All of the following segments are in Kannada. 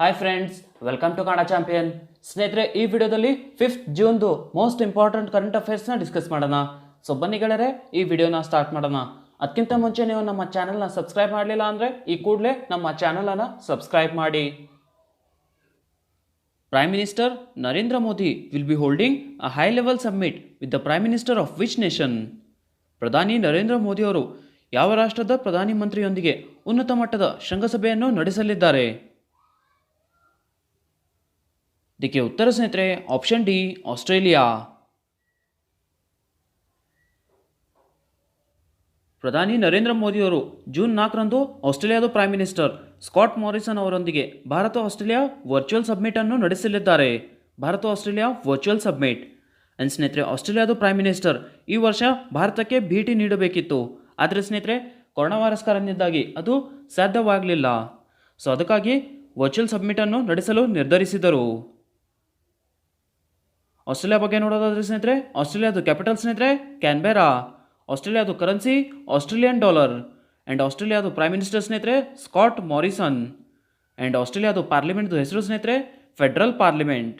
Hi friends, welcome to Kannada champion. ಸ್ನೇಹಿತರೆ, ಈ ವಿಡಿಯೋದಲ್ಲಿ 5th ಜೂನ್ದು ಮೋಸ್ಟ್ ಇಂಪಾರ್ಟೆಂಟ್ ಕರೆಂಟ್ ಅಫೇರ್ಸ್ನ ಡಿಸ್ಕಸ್ ಮಾಡೋಣ. ಸೊ ಬನ್ನಿ ಗೆಳೆಯರೆ, ಈ ವಿಡಿಯೋನ ಸ್ಟಾರ್ಟ್ ಮಾಡೋಣ. ಅದಕ್ಕಿಂತ ಮುಂಚೆ ನೀವು ನಮ್ಮ ಚಾನಲ್ನ ಸಬ್ಸ್ಕ್ರೈಬ್ ಮಾಡಲಿಲ್ಲ ಅಂದರೆ ಈ ಕೂಡಲೇ ನಮ್ಮ ಚಾನಲನ್ನು ಸಬ್ಸ್ಕ್ರೈಬ್ ಮಾಡಿ. Prime Minister Narendra Modi will be holding a high-level summit with the Prime Minister of which nation? ಪ್ರಧಾನಿ ನರೇಂದ್ರ ಮೋದಿ ಅವರು ಯಾವ ರಾಷ್ಟ್ರದ ಪ್ರಧಾನಿ ಮಂತ್ರಿಯೊಂದಿಗೆ ಉನ್ನತ ಮಟ್ಟದ ಶೃಂಗಸಭೆಯನ್ನು ನಡೆಸಲಿದ್ದಾರೆ? ಇದಕ್ಕೆ ಉತ್ತರ ಸ್ನೇಹಿತರೆ ಆಪ್ಷನ್ ಡಿ, ಆಸ್ಟ್ರೇಲಿಯಾ. ಪ್ರಧಾನಿ ನರೇಂದ್ರ ಮೋದಿಯವರು ಜೂನ್ 4ರಂದು ಆಸ್ಟ್ರೇಲಿಯಾದ ಪ್ರೈಮ್ ಮಿನಿಸ್ಟರ್ ಸ್ಕಾಟ್ ಮಾರಿಸನ್ ಅವರೊಂದಿಗೆ ಭಾರತ ಆಸ್ಟ್ರೇಲಿಯಾ ವರ್ಚುವಲ್ ಸಬ್ಮಿಟ್ ಅನ್ನು ನಡೆಸಲಿದ್ದಾರೆ. Bharat Australia virtual submit. And ಸ್ನೇಹಿತರೆ, ಆಸ್ಟ್ರೇಲಿಯಾದ ಪ್ರೈಮ್ ಮಿನಿಸ್ಟರ್ ಈ ವರ್ಷ ಭಾರತಕ್ಕೆ ಭೇಟಿ ನೀಡಬೇಕಿತ್ತು, ಆದರೆ ಸ್ನೇಹಿತರೆ ಕೊರೋನಾ ವೈರಸ್ ಕಾರಣದಿಂದಾಗಿ ಅದು ಸಾಧ್ಯವಾಗಲಿಲ್ಲ. ಸೊ ಅದಕ್ಕಾಗಿ ವರ್ಚುವಲ್ ಸಬ್ಮಿಟ್ ಅನ್ನು ನಡೆಸಲು ನಿರ್ಧರಿಸಿದರು. ಆಸ್ಟ್ರೇಲಿಯಾ ಬಗ್ಗೆ ನೋಡೋದಾದ್ರೆ ಸ್ನೇಹಿತರೆ, ಆಸ್ಟ್ರೇಲಿಯಾದ ಕ್ಯಾಪಿಟಲ್ ಸ್ನೇಹಿತರೆ ಕ್ಯಾನ್ಬೆರಾ. ಆಸ್ಟ್ರೇಲಿಯಾದ ಕರೆನ್ಸಿ ಆಸ್ಟ್ರೇಲಿಯನ್ ಡಾಲರ್. ಆ್ಯಂಡ್ ಆಸ್ಟ್ರೇಲಿಯಾದ ಪ್ರೈಮ್ ಮಿನಿಸ್ಟರ್ ಸ್ನೇಹಿತರೆ ಸ್ಕಾಟ್ ಮಾರಿಸನ್. ಆ್ಯಂಡ್ ಆಸ್ಟ್ರೇಲಿಯಾದ ಪಾರ್ಲಿಮೆಂಟ್ದು ಹೆಸರು ಸ್ನೇಹಿತರೆ federal parliament.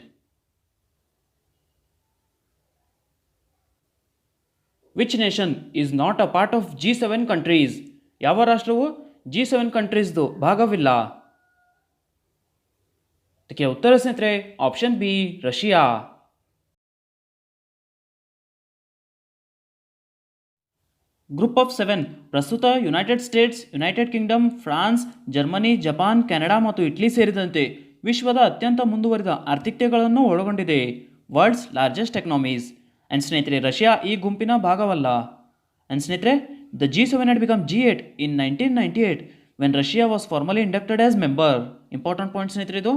Which nation is not a part of G7 countries? ಯಾವ ರಾಷ್ಟ್ರವು G7 ಕಂಟ್ರೀಸ್ದು ಭಾಗವಿಲ್ಲ? ಇದಕ್ಕೆ ಉತ್ತರ ಸ್ನೇಹಿತರೆ option B, Russia. Group of 7 ಪ್ರಸ್ತುತ United States, United Kingdom, France, Germany, Japan, Canada ಮತ್ತು ಇಟಲಿ ಸೇರಿದಂತೆ ವಿಶ್ವದ ಅತ್ಯಂತ ಮುಂದುವರಿದ ಆರ್ಥಿಕತೆಗಳನ್ನು ಒಳಗೊಂಡಿದೆ. World's largest economies. ಆ್ಯಂಡ್ ಸ್ನೇಹಿತರೆ, ರಷ್ಯಾ ಈ ಗುಂಪಿನ ಭಾಗವಲ್ಲ. ಆ್ಯಂಡ್ ಸ್ನೇಹಿತರೆ, the G7 had become G8 in 1998 when Russia was formally inducted as member. Important point ಸ್ನೇಹಿತರೆ ಇದು.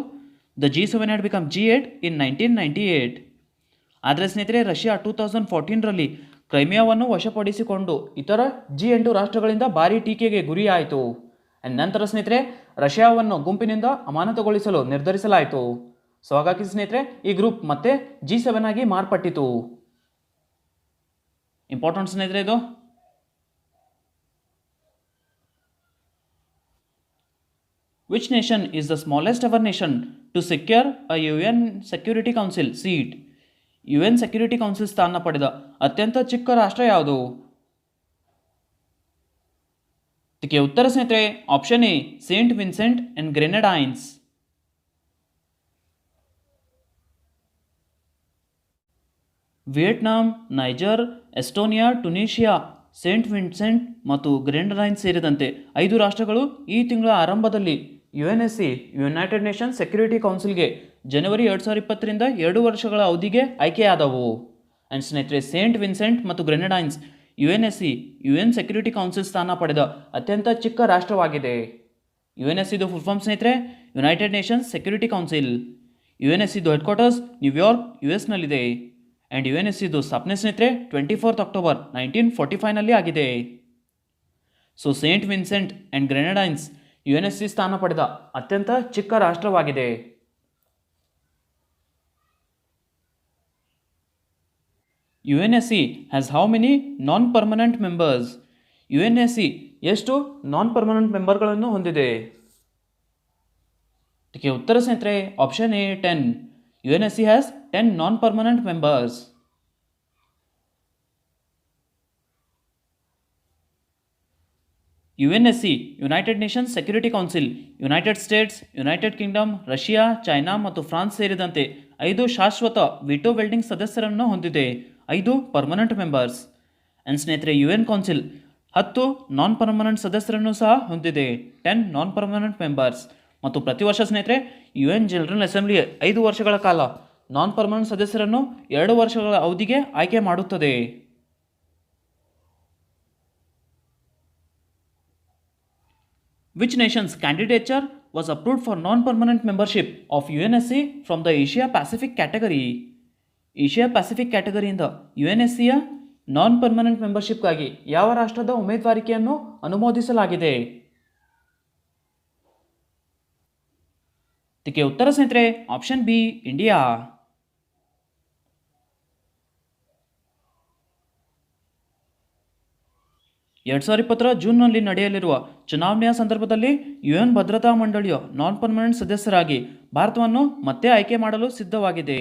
The G7 had become G8 in 1998. ಆದರೆ ಸ್ನೇಹಿತರೆ, ರಷ್ಯಾ 2014ರಲ್ಲಿ ಕ್ರೈಮಿಯಾವನ್ನು ವಶಪಡಿಸಿಕೊಂಡು ಇತರ G8 ರಾಷ್ಟ್ರಗಳಿಂದ ಭಾರಿ ಟೀಕೆಗೆ ಗುರಿಯಾಯಿತು. ಆ್ಯಂಡ್ ನಂತರ ಸ್ನೇಹಿತರೆ ರಷ್ಯಾವನ್ನು ಗುಂಪಿನಿಂದ ಅಮಾನತುಗೊಳಿಸಲು ನಿರ್ಧರಿಸಲಾಯಿತು. ಸೊ ಹಾಗಾಗಿ ಸ್ನೇಹಿತರೆ ಈ ಗ್ರೂಪ್ ಮತ್ತೆ G7 ಆಗಿ ಮಾರ್ಪಟ್ಟಿತು. ಇಂಪಾರ್ಟೆಂಟ್ ಸ್ನೇಹಿತರೆ ಇದು. Which nation is the smallest ever nation to secure a UN security council seat? UN security council ಸ್ಥಾನ ಪಡೆದ ಅತ್ಯಂತ ಚಿಕ್ಕ ರಾಷ್ಟ್ರ ಯಾವುದು? ಇದಕ್ಕೆ ಉತ್ತರ ಸ್ನೇಹಿತರೆ option A, Saint Vincent and Grenadines. Vietnam, Niger, Estonia, Tunisia, Saint Vincent ಮತ್ತು ಗ್ರೆನಡೈನ್ಸ್ ಸೇರಿದಂತೆ 5 ರಾಷ್ಟ್ರಗಳು ಈ ತಿಂಗಳ ಆರಂಭದಲ್ಲಿ UNSC ಯುನೈಟೆಡ್ ನೇಷನ್ಸ್ ಸೆಕ್ಯೂರಿಟಿ ಕೌನ್ಸಿಲ್ಗೆ ಜನವರಿ 2020ರಿಂದ 2 ವರ್ಷಗಳ ಅವಧಿಗೆ ಆಯ್ಕೆಯಾದವು. ಆ್ಯಂಡ್ ಸ್ನೇಹಿತರೆ, ಸೇಂಟ್ ವಿನ್ಸೆಂಟ್ ಮತ್ತು Grenadines UNSC UN security council ಸ್ಥಾನ ಪಡೆದ ಅತ್ಯಂತ ಚಿಕ್ಕ ರಾಷ್ಟ್ರವಾಗಿದೆ. UNSCದು ಫುಲ್ ಫಾರ್ಮ್ ಸ್ನೇಹಿತರೆ ಯುನೈಟೆಡ್ ನೇಷನ್ಸ್ ಸೆಕ್ಯೂರಿಟಿ ಕೌನ್ಸಿಲ್. UNSCದು ಹೆಡ್ ಕ್ವಾರ್ಟರ್ಸ್ ನ್ಯೂಯಾರ್ಕ್ US ನಲ್ಲಿದೆ. ಆ್ಯಂಡ್ UNSCದು ಸ್ಥಾಪನೆ ಸ್ನೇಹಿತರೆ 24 ಅಕ್ಟೋಬರ್ 1945ನಲ್ಲಿ ಆಗಿದೆ. So Saint Vincent and Grenadines UNSC ಸ್ಥಾನ ಪಡೆದ ಅತ್ಯಂತ ಚಿಕ್ಕ ರಾಷ್ಟ್ರವಾಗಿದೆ. UNSC has how many non-permanent members? UNSC ಎಷ್ಟು ನಾನ್ ಪರ್ಮನೆಂಟ್ ಮೆಂಬರ್ಗಳನ್ನು ಹೊಂದಿದೆ? ಇದಕ್ಕೆ ಉತ್ತರ ಸ್ನೇಹಿತರೆ option A, 10. UNSC has 10 non-permanent members. UNSC United Nations security council United States, United Kingdom, Russia, China ಮತ್ತು ಫ್ರಾನ್ಸ್ ಸೇರಿದಂತೆ 5 ಶಾಶ್ವತ ವಿಟೋ ವೆಲ್ಡಿಂಗ್ ಸದಸ್ಯರನ್ನು ಹೊಂದಿದೆ, 5 ಪರ್ಮನೆಂಟ್ ಮೆಂಬರ್ಸ್. ಆ್ಯಂಡ್ ಸ್ನೇಹಿತರೆ UN ಕೌನ್ಸಿಲ್ 10 ನಾನ್ ಪರ್ಮನೆಂಟ್ ಸದಸ್ಯರನ್ನು ಸಹ ಹೊಂದಿದೆ, 10 ನಾನ್ ಪರ್ಮನೆಂಟ್ ಮೆಂಬರ್ಸ್. ಮತ್ತು ಪ್ರತಿ ವರ್ಷ ಸ್ನೇಹಿತರೆ UN ಜನರಲ್ ಅಸೆಂಬ್ಲಿ 5 ವರ್ಷಗಳ ಕಾಲ ನಾನ್ ಪರ್ಮನೆಂಟ್ ಸದಸ್ಯರನ್ನು 2 ವರ್ಷಗಳ ಅವಧಿಗೆ ಆಯ್ಕೆ ಮಾಡುತ್ತದೆ. Which nation's candidature was approved for non-permanent membership of UNSC from the Asia Pacific category? Asia Pacific ಕ್ಯಾಟಗರಿಯಿಂದ UNSCಯ ನಾನ್ ಪರ್ಮನೆಂಟ್ ಮೆಂಬರ್ಶಿಪ್ಗಾಗಿ ಯಾವ ರಾಷ್ಟ್ರದ ಉಮೇದುವಾರಿಕೆಯನ್ನು ಅನುಮೋದಿಸಲಾಗಿದೆ? ಇದಕ್ಕೆ ಉತ್ತರ ಸ್ನೇಹಿತರೆ ಆಪ್ಷನ್ ಬಿ, ಇಂಡಿಯಾ. 2020 ಜೂನ್ನಲ್ಲಿ ನಡೆಯಲಿರುವ ಚುನಾವಣೆಯ ಸಂದರ್ಭದಲ್ಲಿ ಯುಎನ್ ಭದ್ರತಾ ಮಂಡಳಿಯ ನಾನ್ ಪರ್ಮನೆಂಟ್ ಸದಸ್ಯರಾಗಿ ಭಾರತವನ್ನು ಮತ್ತೆ ಆಯ್ಕೆ ಮಾಡಲು ಸಿದ್ಧವಾಗಿದೆ.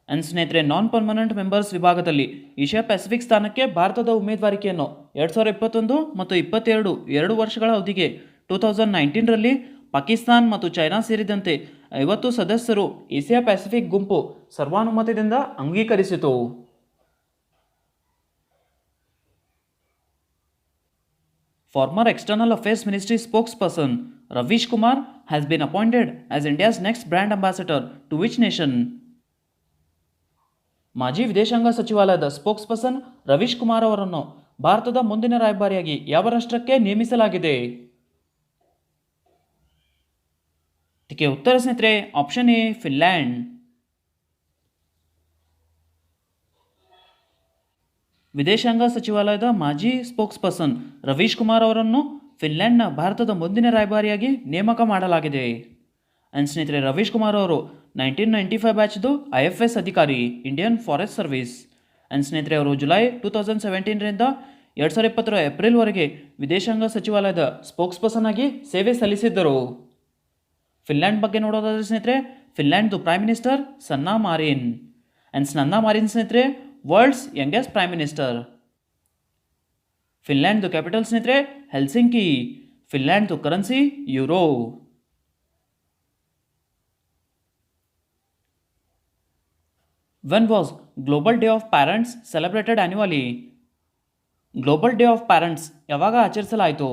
ಸ್ನೇಹಿತರೆ, ನಾನ್ ಪರ್ಮನೆಂಟ್ ಮೆಂಬರ್ಸ್ ವಿಭಾಗದಲ್ಲಿ ಏಷ್ಯಾ ಪೆಸಿಫಿಕ್ ಸ್ಥಾನಕ್ಕೆ ಭಾರತದ ಉಮೇದುವಾರಿಕೆಯನ್ನು 2021 ಮತ್ತು 22 2 ವರ್ಷಗಳ ಅವಧಿಗೆ 2019ರಲ್ಲಿ ಪಾಕಿಸ್ತಾನ್ ಮತ್ತು ಚೈನಾ ಸೇರಿದಂತೆ 50 ಸದಸ್ಯರು ಏಷ್ಯಾ ಪೆಸಿಫಿಕ್ ಗುಂಪು ಸರ್ವಾನುಮತದಿಂದ ಅಂಗೀಕರಿಸಿತು. Former External Affairs Ministry spokesperson Ravish Kumar has been appointed as India's next brand ambassador to which nation? ಮಾಜಿ ವಿದೇಶಾಂಗ ಸಚಿವಾಲಯದ ಸ್ಪೋಕ್ಸ್ಪರ್ಸನ್ ರವೀಶ್ ಕುಮಾರ್ ಅವರನ್ನು ಭಾರತದ ಮುಂದಿನ ರಾಯಭಾರಿಯಾಗಿ ಯಾವ ರಾಷ್ಟ್ರಕ್ಕೆ ನೇಮಿಸಲಾಗಿದೆ? ಇದಕ್ಕೆ ಉತ್ತರ ಸ್ನೇಹಿತರೆ ಆಪ್ಷನ್ ಎ ಫಿನ್ಲ್ಯಾಂಡ್. ವಿದೇಶಾಂಗ ಸಚಿವಾಲಯದ ಮಾಜಿ ಸ್ಪೋಕ್ಸ್ಪರ್ಸನ್ ರವೀಶ್ ಕುಮಾರ್ ಅವರನ್ನು ಫಿನ್ಲ್ಯಾಂಡ್ನ ಭಾರತದ ಮುಂದಿನ ರಾಯಭಾರಿಯಾಗಿ ನೇಮಕ ಮಾಡಲಾಗಿದೆ. ಸ್ನೇಹಿತರೆ, ರವೀಶ್ ಕುಮಾರ್ ಅವರು 1995 ಬ್ಯಾಚ್ದು IFS ಅಧಿಕಾರಿ, ಇಂಡಿಯನ್ ಫಾರೆಸ್ಟ್ ಸರ್ವಿಸ್. ಸ್ನೇಹಿತರೆ, ಅವರು ಜುಲೈ 2017ರಿಂದ 2020 ಏಪ್ರಿಲ್ವರೆಗೆ ವಿದೇಶಾಂಗ ಸಚಿವಾಲಯದ ಸ್ಪೋಕ್ಸ್ಪರ್ಸನ್ ಆಗಿ ಸೇವೆ ಸಲ್ಲಿಸಿದ್ದರು. ಫಿನ್ಲ್ಯಾಂಡ್ ಬಗ್ಗೆ ನೋಡೋದಾದ್ರೆ ಸ್ನೇಹಿತರೆ, ಫಿನ್ಲ್ಯಾಂಡ್ದು ಪ್ರೈಮ್ ಮಿನಿಸ್ಟರ್ ಸನ್ನಾ ಮಾರಿನ್. ಸನ್ನಾ ಮಾರಿನ್ ಸ್ನೇಹಿತರೆ ವರ್ಲ್ಡ್ಸ್ ಯಂಗೆಸ್ಟ್ ಪ್ರೈಮ್ ಮಿನಿಸ್ಟರ್. ಫಿನ್ಲ್ಯಾಂಡ್ದು ಕ್ಯಾಪಿಟಲ್ ಸ್ನೇಹಿತರೆ ಹೆಲ್ಸಿಂಕಿ. ಫಿನ್ಲ್ಯಾಂಡ್ದು currency euro. When was global day of parents celebrated annually? Global day of parents ಯಾವಾಗ ಆಚರಿಸಲಾಯಿತು?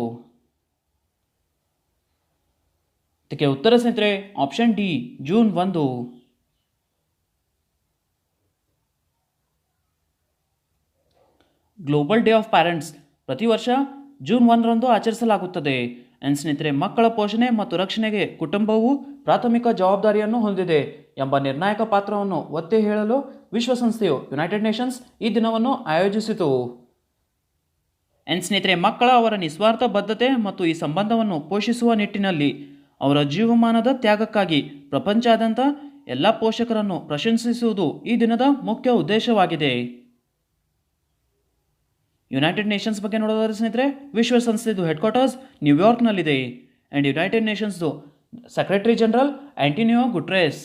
ಇದಕ್ಕೆ ಉತ್ತರ ಸ್ನೇಹಿತರೆ option D June 1. Global day of parents ಪ್ರತಿ ವರ್ಷ ಜೂನ್ 1ರಂದು ಆಚರಿಸಲಾಗುತ್ತದೆ. ಸ್ನೇಹಿತರೆ, ಮಕ್ಕಳ ಪೋಷಣೆ ಮತ್ತು ರಕ್ಷಣೆಗೆ ಕುಟುಂಬವು ಪ್ರಾಥಮಿಕ ಜವಾಬ್ದಾರಿಯನ್ನು ಹೊಂದಿದೆ ಎಂಬ ನಿರ್ಣಾಯಕ ಪಾತ್ರವನ್ನು ಒತ್ತಿ ಹೇಳಲು ವಿಶ್ವಸಂಸ್ಥೆಯು ಯುನೈಟೆಡ್ ನೇಷನ್ಸ್ ಈ ದಿನವನ್ನು ಆಯೋಜಿಸಿತು. ಸ್ನೇಹಿತರೆ, ಮಕ್ಕಳ ಅವರ ನಿಸ್ವಾರ್ಥ ಬದ್ಧತೆ ಮತ್ತು ಈ ಸಂಬಂಧವನ್ನು ಪೋಷಿಸುವ ನಿಟ್ಟಿನಲ್ಲಿ ಅವರ ಜೀವಮಾನದ ತ್ಯಾಗಕ್ಕಾಗಿ ಪ್ರಪಂಚಾದ್ಯಂತ ಎಲ್ಲ ಪೋಷಕರನ್ನು ಪ್ರಶಂಸಿಸುವುದು ಈ ದಿನದ ಮುಖ್ಯ ಉದ್ದೇಶವಾಗಿದೆ. ಯುನೈಟೆಡ್ ನೇಷನ್ಸ್ ಬಗ್ಗೆ ನೋಡೋದಾದ್ರೆ ಸ್ನೇಹಿತರೆ, ವಿಶ್ವಸಂಸ್ಥೆದು ಹೆಡ್ ಕ್ವಾರ್ಟರ್ಸ್ ನ್ಯೂಯಾರ್ಕ್ನಲ್ಲಿದೆ. ಯುನೈಟೆಡ್ ನೇಷನ್ಸ್ದು secretary general Antonio Guterres.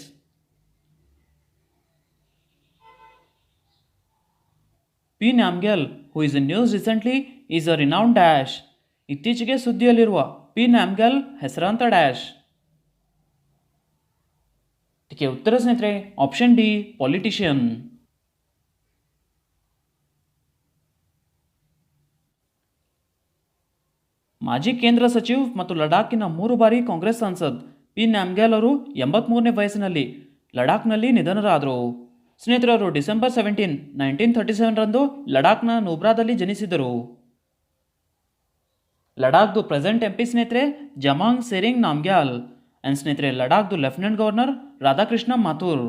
P Namgyal who is in news recently is a renowned dash. ಇತ್ತೀಚೆಗೆ ಸುದ್ದಿಯಲ್ಲಿರುವ ಪಿ ನ್ಯಾಮ್ಗ್ಯಾಲ್ ಹೆಸರಾಂತ ಡ್ಯಾಶ್. ಇದಕ್ಕೆ ಉತ್ತರ ಸ್ನೇಹಿತರೆ ಆಪ್ಷನ್ ಡಿ ಪೊಲಿಟಿಷಿಯನ್. ಮಾಜಿ ಕೇಂದ್ರ ಸಚಿವ್ ಮತ್ತು ಲಡಾಖಿನ 3 ಬಾರಿ ಕಾಂಗ್ರೆಸ್ ಸಂಸದ್ ಪಿ ನ್ಯಾಮ್ಗ್ಯಾಲ್ ಅವರು 83ನೇ ವಯಸ್ಸಿನಲ್ಲಿ ಲಡಾಖ್ನಲ್ಲಿ ನಿಧನರಾದರು. ಸ್ನೇಹಿತರೆ, ಅವರು ಡಿಸೆಂಬರ್ 17, 1937ರಂದು ಲಡಾಖ್ನ ನೂಬ್ರಾದಲ್ಲಿ ಜನಿಸಿದರು. ಲಡಾಖ್ದು ಪ್ರೆಸೆಂಟ್ MP ಸ್ನೇಹಿತರೆ ಜಮಾಂಗ್ ಸೆರಿಂಗ್ ನಾಮ್ಗ್ಯಾಲ್. ಸ್ನೇಹಿತರೆ, ಲಡಾಖ್ದು lieutenant governor Radhakrishna Mathur.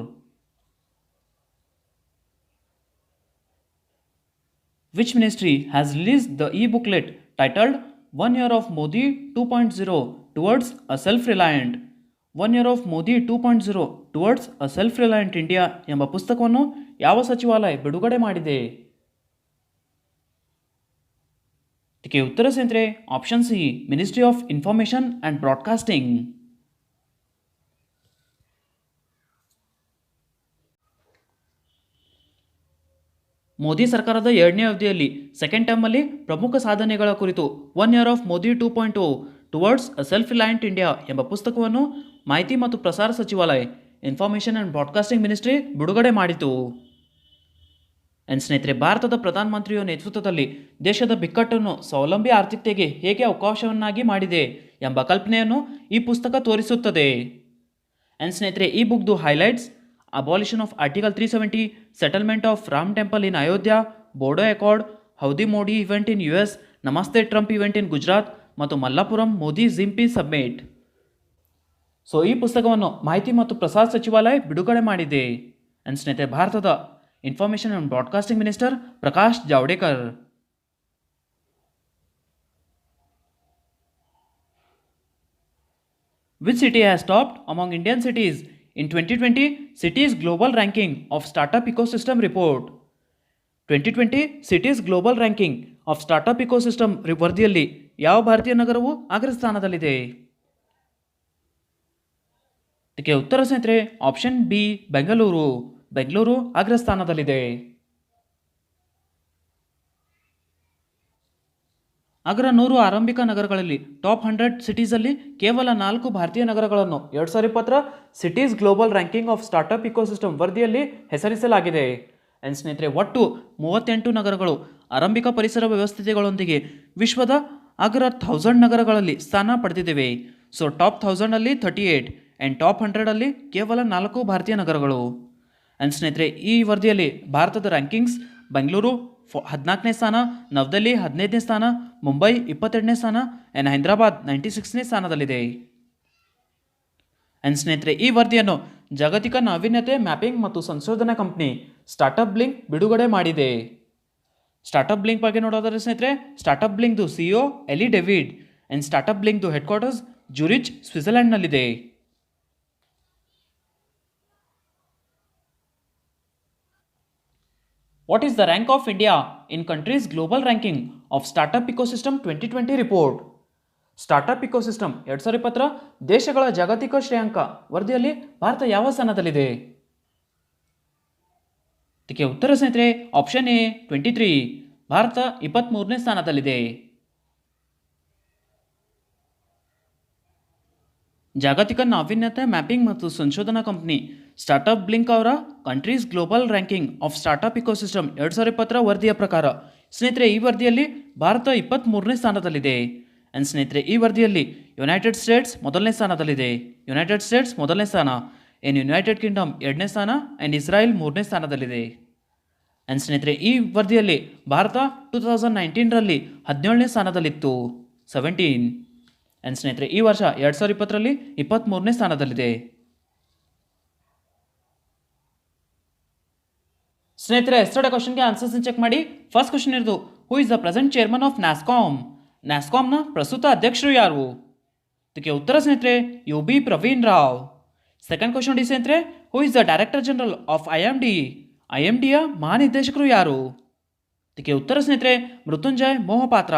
Which ministry has released the e-booklet titled 1 year of Modi 2.0 towards a self-reliant 1 year of Modi 2.0 towards a self-reliant India ಎಂಬ ಪುಸ್ತಕವನ್ನು ಯಾವ ಸಚಿವಾಲಯ ಬಿಡುಗಡೆ ಮಾಡಿದೆ? ಇದಕ್ಕೆ ಉತ್ತರ ಸ್ನೇಹಿತರೆ option C ministry of information and broadcasting. Modi ಸರ್ಕಾರದ 2ನೇ ಅವಧಿಯಲ್ಲಿ ಸೆಕೆಂಡ್ ಟರ್ಮಲ್ಲಿ ಪ್ರಮುಖ ಸಾಧನೆಗಳ ಕುರಿತು 1 year of Modi 2.0 towards a self ರಿಲಯಂಟ್ India ಎಂಬ ಪುಸ್ತಕವನ್ನು ಮಾಹಿತಿ ಮತ್ತು ಪ್ರಸಾರ ಸಚಿವಾಲಯ ಇನ್ಫಾರ್ಮೇಷನ್ ಆ್ಯಂಡ್ ಬ್ರಾಡ್ಕಾಸ್ಟಿಂಗ್ ಮಿನಿಸ್ಟ್ರಿ ಬಿಡುಗಡೆ ಮಾಡಿತು. ಸ್ನೇಹಿತರೆ, ಭಾರತದ ಪ್ರಧಾನಮಂತ್ರಿಯ ನೇತೃತ್ವದಲ್ಲಿ ದೇಶದ ಬಿಕ್ಕಟ್ಟನ್ನು ಸ್ವಾವಲಂಬಿ ಆರ್ಥಿಕತೆಗೆ ಹೇಗೆ ಅವಕಾಶವನ್ನಾಗಿ ಮಾಡಿದೆ ಎಂಬ ಕಲ್ಪನೆಯನ್ನು ಈ ಪುಸ್ತಕ ತೋರಿಸುತ್ತದೆ. ಸ್ನೇಹಿತರೆ, ಈ ಬುಕ್ದು highlights abolition of article 370, settlement of Ram temple in Ayodhya, Bodo accord, Howdy Modi event in US, Namaste Trump event in Gujarat ಮತ್ತು ಮಲ್ಲಾಪುರಂ ಮೋದಿ ಜಿಂಪಿ ಸಬ್ಮಿಟ್. ಸೊ ಈ ಪುಸ್ತಕವನ್ನು ಮಾಹಿತಿ ಮತ್ತು ಪ್ರಸಾರ ಸಚಿವಾಲಯ ಬಿಡುಗಡೆ ಮಾಡಿದೆ. ಸ್ನೇಹಿತರೆ, ಭಾರತದ information and broadcasting minister Prakash Javadekar. Which city has topped among Indian cities in 2020 Cities Global Ranking of Startup Ecosystem Report? 2020 Cities Global Ranking of startup ecosystem ವರದಿಯಲ್ಲಿ ಯಾವ ಭಾರತೀಯ ನಗರವು ಅಗ್ರಸ್ಥಾನದಲ್ಲಿದೆ? ಇದಕ್ಕೆ ಉತ್ತರ ಸ್ನೇಹಿತರೆ ಆಪ್ಷನ್ ಬಿ ಬೆಂಗಳೂರು. ಬೆಂಗಳೂರು ಅಗ್ರಸ್ಥಾನದಲ್ಲಿದೆ. ಅಗ್ರ 100 ಆರಂಭಿಕ ನಗರಗಳಲ್ಲಿ ಟಾಪ್ 100 ಸಿಟೀಸಲ್ಲಿ ಕೇವಲ 4 ಭಾರತೀಯ ನಗರಗಳನ್ನು 2020 cities global ranking of startup ecosystem ವರದಿಯಲ್ಲಿ ಹೆಸರಿಸಲಾಗಿದೆ. ಆ್ಯಂಡ್ ಸ್ನೇಹಿತರೆ ಒಟ್ಟು 38 ನಗರಗಳು ಆರಂಭಿಕ ಪರಿಸರ ವ್ಯವಸ್ಥೆಗಳೊಂದಿಗೆ ವಿಶ್ವದ ಅಗ್ರ 1000 ನಗರಗಳಲ್ಲಿ ಸ್ಥಾನ ಪಡೆದಿವೆ. ಸೊ ಟಾಪ್ 1000ಅಲ್ಲಿ 38 ಆ್ಯಂಡ್ ಟಾಪ್ 100ಅಲ್ಲಿ ಕೇವಲ 4 ಭಾರತೀಯ ನಗರಗಳು. ಆ್ಯಂಡ್ ಸ್ನೇಹಿತರೆ ಈ ವರದಿಯಲ್ಲಿ ಭಾರತದ ರ್ಯಾಂಕಿಂಗ್ಸ್ ಬೆಂಗಳೂರು 14ನೇ ಸ್ಥಾನ, ನವದೆಹಲಿ 15ನೇ ಸ್ಥಾನ, ಮುಂಬೈ 22ನೇ ಸ್ಥಾನ ಆ್ಯಂಡ್ ಹೈದರಾಬಾದ್ 96ನೇ ಸ್ಥಾನದಲ್ಲಿದೆ. ಆ್ಯಂಡ್ ಸ್ನೇಹಿತರೆ ಈ ವರದಿಯನ್ನು ಜಾಗತಿಕ ನಾವೀನ್ಯತೆ ಮ್ಯಾಪಿಂಗ್ ಮತ್ತು ಸಂಶೋಧನಾ ಕಂಪನಿ ಸ್ಟಾರ್ಟಪ್ ಬ್ಲಿಂಕ್ ಬಿಡುಗಡೆ ಮಾಡಿದೆ. ಸ್ಟಾರ್ಟಪ್ ಬ್ಲಿಂಕ್ ಬಗ್ಗೆ ನೋಡೋದಾದ್ರೆ ಸ್ನೇಹಿತರೆ ಸ್ಟಾರ್ಟಪ್ ಬ್ಲಿಂಕ್ದು CEO Eli David and startup ಬ್ಲಿಂಕ್ದು ಹೆಡ್ ಕ್ವಾರ್ಟರ್ಸ್ ಜೂರಿಚ್ ಸ್ವಿಟ್ಜರ್ಲೆಂಡ್ನಲ್ಲಿದೆ. What is the rank of India in countries global ranking of startup ecosystem 2020 report? Startup ecosystem 2020 ದೇಶಗಳ ಜಾಗತಿಕ ಶ್ರೇಯಾಂಕ ವರದಿಯಲ್ಲಿ ಭಾರತ ಯಾವ ಸ್ಥಾನದಲ್ಲಿದೆ? ಇದಕ್ಕೆ ಉತ್ತರ ಸ್ನೇಹಿತರೆ ಆಪ್ಷನ್ ಎ 23. ಭಾರತ 23ನೇ ಸ್ಥಾನದಲ್ಲಿದೆ. ಜಾಗತಿಕ ನಾವೀನ್ಯತೆ ಮ್ಯಾಪಿಂಗ್ ಮತ್ತು ಸಂಶೋಧನಾ ಕಂಪನಿ ಸ್ಟಾರ್ಟಪ್ ಬ್ಲಿಂಕ್ ಅವರ countries global ranking of startup ecosystem 2020 ವರದಿಯ ಪ್ರಕಾರ ಸ್ನೇಹಿತರೆ ಈ ವರದಿಯಲ್ಲಿ ಭಾರತ 23ನೇ ಸ್ಥಾನದಲ್ಲಿದೆ. ಆ್ಯಂಡ್ ಸ್ನೇಹಿತರೆ ಈ ವರದಿಯಲ್ಲಿ ಯುನೈಟೆಡ್ ಸ್ಟೇಟ್ಸ್ ಮೊದಲನೇ ಸ್ಥಾನದಲ್ಲಿದೆ. ಯುನೈಟೆಡ್ ಸ್ಟೇಟ್ಸ್ ಮೊದಲನೇ ಸ್ಥಾನ, ಯುನೈಟೆಡ್ ಕಿಂಗ್ಡಮ್ 2ನೇ ಸ್ಥಾನ ಆ್ಯಂಡ್ ಇಸ್ರಾಯೇಲ್ 3ನೇ ಸ್ಥಾನದಲ್ಲಿದೆ. ಆ್ಯಂಡ್ ಸ್ನೇಹಿತರೆ ಈ ವರದಿಯಲ್ಲಿ ಭಾರತ 2019ರಲ್ಲಿ 17ನೇ ಸ್ಥಾನದಲ್ಲಿತ್ತು, 17. ಆ್ಯಂಡ್ ಸ್ನೇಹಿತರೆ ಈ ವರ್ಷ 2020ರಲ್ಲಿ 23ನೇ ಸ್ಥಾನದಲ್ಲಿದೆ. ಸ್ನೇಹಿತರೆ ಎಷ್ಟೊಡೆ ಕ್ವಶನ್ಗೆ ಆನ್ಸರ್ಸ್ನ ಚೆಕ್ ಮಾಡಿ. ಫಸ್ಟ್ ಕ್ವಶನ್ ಇರೋದು who is the present chairman of NASSCOM? ನ್ಯಾಸ್ಕಾಮ್ನ ಪ್ರಸ್ತುತ ಅಧ್ಯಕ್ಷರು ಯಾರು? ಇದಕ್ಕೆ ಉತ್ತರ ಸ್ನೇಹಿತರೆ UB Praveen Rao. Second question ನೋಡಿ ಸ್ನೇಹಿತರೆ who is the director general of IMD? IMDಯ ಮಹಾನಿರ್ದೇಶಕರು ಯಾರು? ಇದಕ್ಕೆ ಉತ್ತರ ಸ್ನೇಹಿತರೆ Mrityunjay Mohapatra.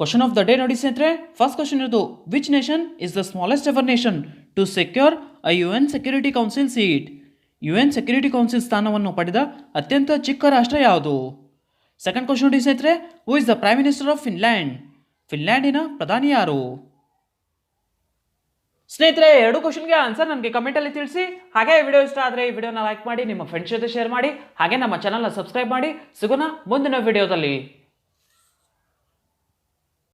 Question of the day ನೋಡಿ ಸ್ನೇಹಿತರೆ ಫಸ್ಟ್ ಕ್ವಶನ್ ಇರೋದು which nation is the smallest ever nation to secure a UN security council seat? UN security council ಸ್ಥಾನವನ್ನು ಪಡೆದ ಅತ್ಯಂತ ಚಿಕ್ಕ ರಾಷ್ಟ್ರ ಯಾವುದು? ಸೆಕೆಂಡ್ ಕ್ವಶನ್ ನೋಡಿ ಸ್ನೇಹಿತರೆ who is the prime minister of Finland? ಫಿನ್ಲ್ಯಾಂಡಿನ ಪ್ರಧಾನಿ ಯಾರು? ಸ್ನೇಹಿತರೆ ಎರಡು ಕ್ವಶನ್ಗೆ ಆನ್ಸರ್ ನನಗೆ ಕಮೆಂಟಲ್ಲಿ ತಿಳಿಸಿ. ಹಾಗೆ ಈ ವಿಡಿಯೋ ಇಷ್ಟ ಆದರೆ ಈ ವಿಡಿಯೋನ ಲೈಕ್ ಮಾಡಿ, ನಿಮ್ಮ ಫ್ರೆಂಡ್ಸ್ ಜೊತೆ ಶೇರ್ ಮಾಡಿ, ಹಾಗೆ ನಮ್ಮ ಚಾನಲ್ನ ಸಬ್ಸ್ಕ್ರೈಬ್ ಮಾಡಿ. ಸಿಗೋಣ ಮುಂದಿನ ವಿಡಿಯೋದಲ್ಲಿ.